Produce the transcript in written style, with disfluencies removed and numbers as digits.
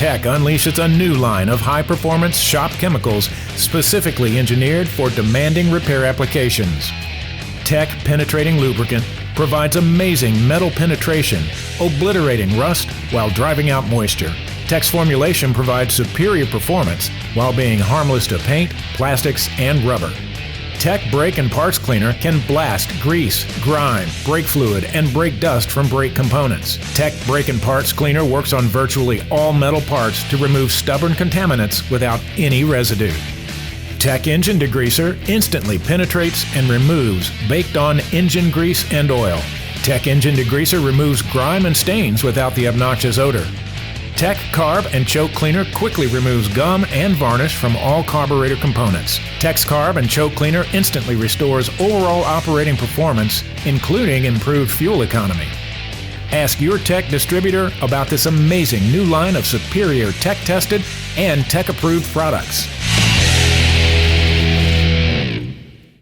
Tech unleashes a new line of high-performance shop chemicals specifically engineered for demanding repair applications. Tech Penetrating Lubricant provides amazing metal penetration, obliterating rust while driving out moisture. Tech's formulation provides superior performance while being harmless to paint, plastics, and rubber. Tech Brake and Parts Cleaner can blast grease, grime, brake fluid, and brake dust from brake components. Tech Brake and Parts Cleaner works on virtually all metal parts to remove stubborn contaminants without any residue. Tech Engine Degreaser instantly penetrates and removes baked-on engine grease and oil. Tech Engine Degreaser removes grime and stains without the obnoxious odor. Tech Carb and Choke Cleaner quickly removes gum and varnish from all carburetor components. Tech's Carb and Choke Cleaner instantly restores overall operating performance, including improved fuel economy. Ask your Tech distributor about this amazing new line of superior Tech-tested and Tech-approved products.